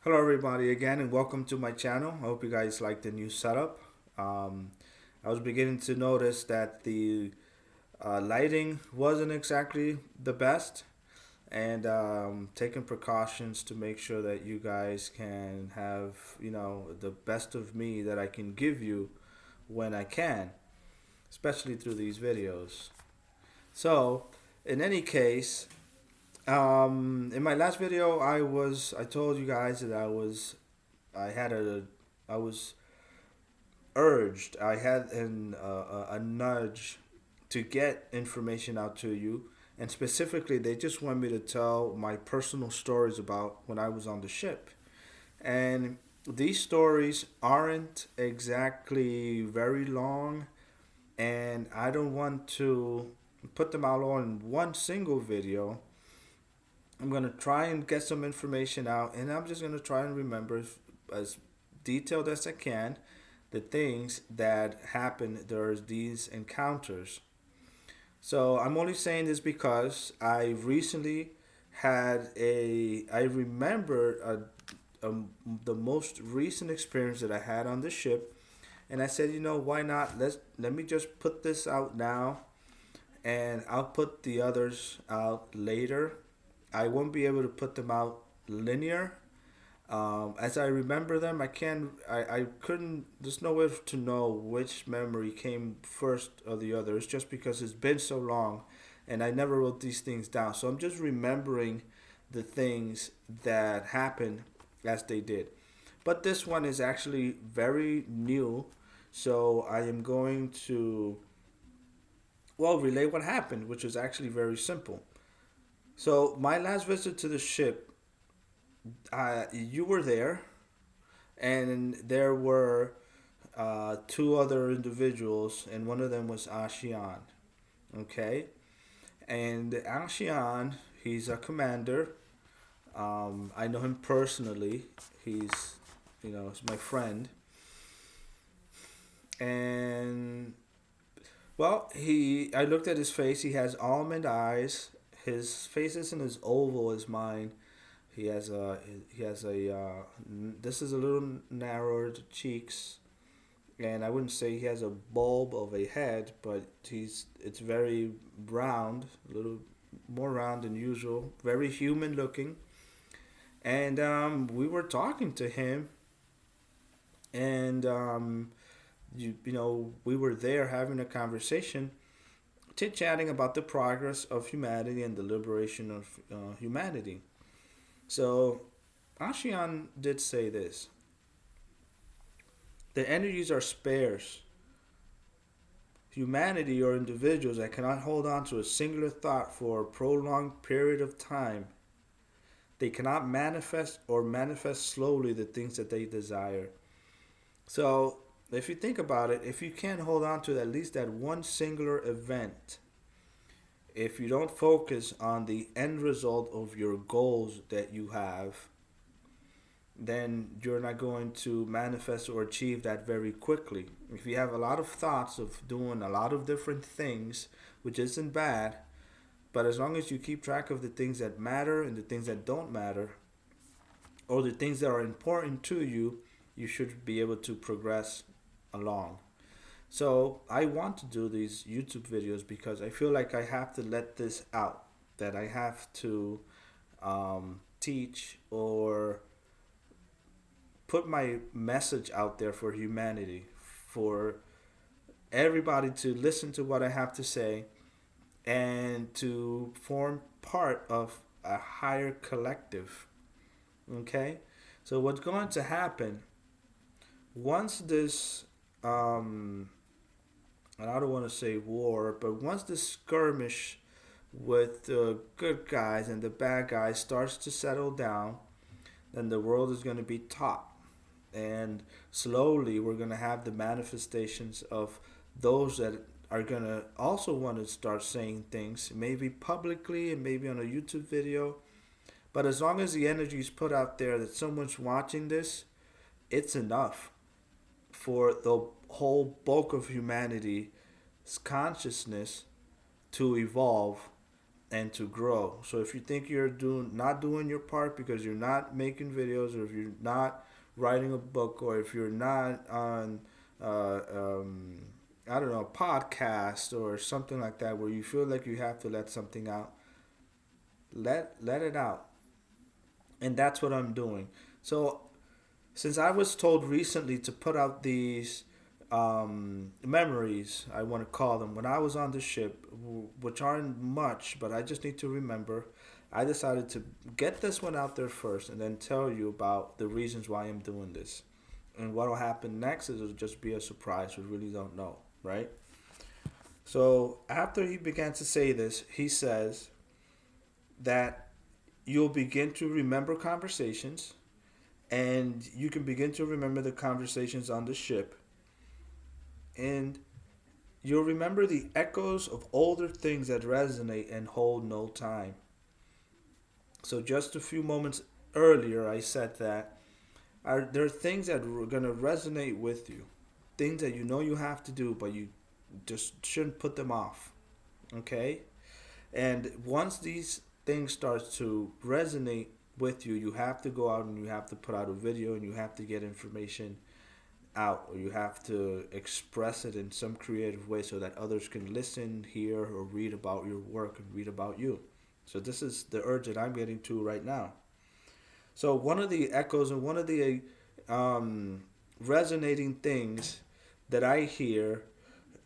Hello, everybody, again, and welcome to my channel. I hope you guys like the new setup. I was beginning to notice that the lighting wasn't exactly the best, and taking precautions to make sure that you guys can have, the best of me that I can give you when I can, especially through these videos. So, in any case, in my last video, I told you guys that I had a I was urged. I had a nudge to get information out to you, and specifically, they just want me to tell my personal stories about when I was on the ship. And these stories aren't exactly very long, and I don't want to put them out all in one single video. I'm gonna try and get some information out, and I'm just gonna try and remember as detailed as I can the things that happen during these encounters. So I'm only saying this because I recently I remember the most recent experience that I had on the ship, and I said, why not? Let me just put this out now, and I'll put the others out later. I won't be able to put them out linear. As I remember them, I couldn't, there's no way to know which memory came first or the other. It's just because it's been so long and I never wrote these things down. So I'm just remembering the things that happened as they did. But this one is actually very new. So I am going to, relay what happened, which was actually very simple. So my last visit to the ship, you were there, and there were two other individuals, and one of them was Ashian. Okay, and Ashian, he's a commander. I know him personally. He's my friend, and I looked at his face. He has almond eyes. His face isn't as oval as mine. This is a little narrowed cheeks, and I wouldn't say he has a bulb of a head, but it's very round, a little more round than usual, very human looking. And we were talking to him, and we were there having a conversation, chit chatting about the progress of humanity and the liberation of humanity. So Ashian did say this: the energies are sparse. Humanity or individuals that cannot hold on to a singular thought for a prolonged period of time. They cannot manifest or manifest slowly the things that they desire. So, if you think about it, if you can't hold on to at least that one singular event, if you don't focus on the end result of your goals that you have, then you're not going to manifest or achieve that very quickly. If you have a lot of thoughts of doing a lot of different things, which isn't bad, but as long as you keep track of the things that matter and the things that don't matter, or the things that are important to you, you should be able to progress along. So I want to do these YouTube videos because I feel like I have to let this out, that I have to teach or put my message out there for humanity, for everybody to listen to what I have to say and to form part of a higher collective. Okay? So, what's going to happen once this, and I don't want to say war, but once this skirmish with the good guys and the bad guys starts to settle down, then the world is going to be taught, and slowly we're going to have the manifestations of those that are going to also want to start saying things, maybe publicly and maybe on a YouTube video. But as long as the energy is put out there that someone's watching this, it's enough for the whole bulk of humanity's consciousness to evolve and to grow. So if you think you're not doing your part because you're not making videos, or if you're not writing a book, or if you're not on uh, um, I don't know, a podcast or something like that, where you feel like you have to let something out, let it out. And that's what I'm doing. So since I was told recently to put out these memories, I want to call them, when I was on the ship, which aren't much, but I just need to remember, I decided to get this one out there first and then tell you about the reasons why I'm doing this. And what will happen next is it'll just be a surprise. We really don't know, right? So after he began to say this, he says that you'll begin to remember conversations, and you can begin to remember the conversations on the ship, and you'll remember the echoes of older things that resonate and hold no time. So just a few moments earlier, I said that there are things that are going to resonate with you, things that you know you have to do, but you just shouldn't put them off. Okay, and once these things start to resonate with you, you have to go out and you have to put out a video, and you have to get information out, or you have to express it in some creative way so that others can listen, hear, or read about your work and read about you. So this is the urge that I'm getting to right now. So one of the echoes and one of the resonating things that I hear,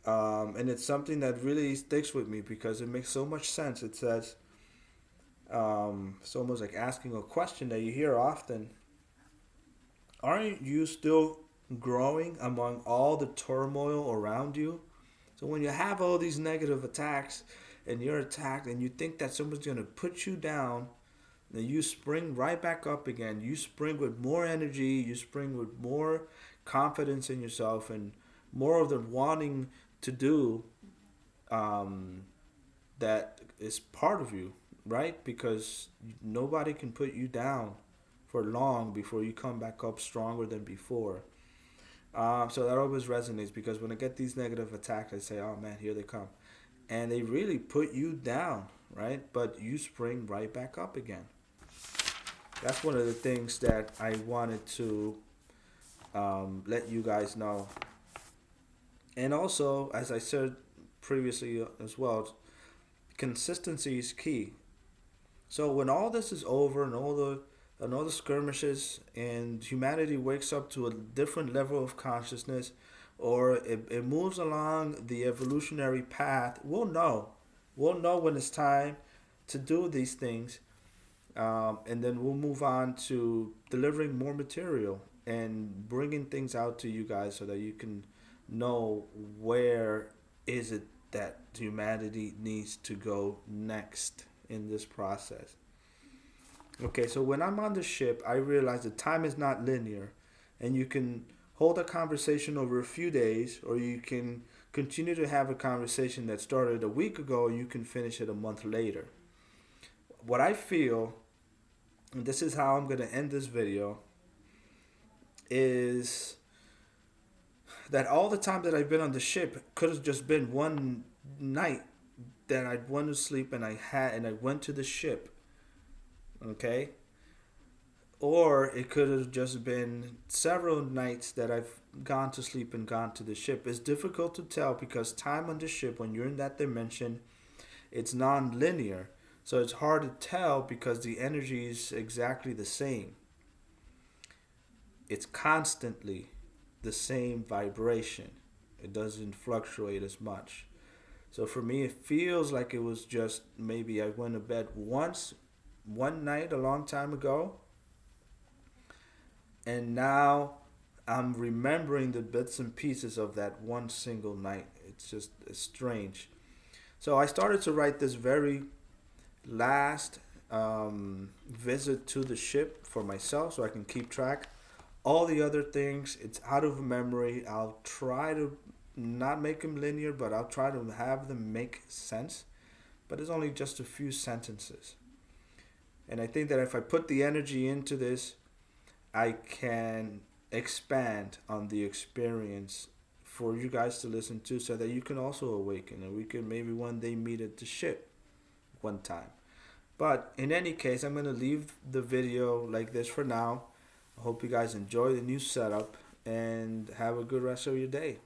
and it's something that really sticks with me because it makes so much sense. It says, it's almost like asking a question that you hear often. Aren't you still growing among all the turmoil around you? So when you have all these negative attacks, and you're attacked, and you think that someone's going to put you down, then you spring right back up again. You spring with more energy, you spring with more confidence in yourself, and more of the wanting to do um, that is part of you, right? Because nobody can put you down for long before you come back up stronger than before. So that always resonates, because when I get these negative attacks, I say, "Oh man, here they come," and they really put you down, right? But you spring right back up again. That's one of the things that I wanted to let you guys know. And also, as I said previously as well, consistency is key. So when all this is over, and all the skirmishes, and humanity wakes up to a different level of consciousness, or it moves along the evolutionary path, we'll know. We'll know when it's time to do these things, and then we'll move on to delivering more material and bringing things out to you guys so that you can know where is it that humanity needs to go next in this process. Okay, so when I'm on the ship, I realize that time is not linear, and you can hold a conversation over a few days, or you can continue to have a conversation that started a week ago and you can finish it a month later. What I feel, and this is how I'm going to end this video, is that all the time that I've been on the ship could have just been one night that I went to sleep and I went to the ship, okay? Or it could have just been several nights that I've gone to sleep and gone to the ship. It's difficult to tell because time on the ship, when you're in that dimension, it's non-linear. So it's hard to tell because the energy is exactly the same. It's constantly the same vibration. It doesn't fluctuate as much. So for me, it feels like it was just maybe I went to bed once, one night a long time ago, and now I'm remembering the bits and pieces of that one single night. It's strange. So I started to write this very last visit to the ship for myself so I can keep track. All the other things, it's out of memory. I'll try to not make them linear, but I'll try to have them make sense. But it's only just a few sentences. And I think that if I put the energy into this, I can expand on the experience for you guys to listen to so that you can also awaken and we can maybe one day meet at the ship. one time. But in any case, I'm going to leave the video like this for now. I hope you guys enjoy the new setup and have a good rest of your day.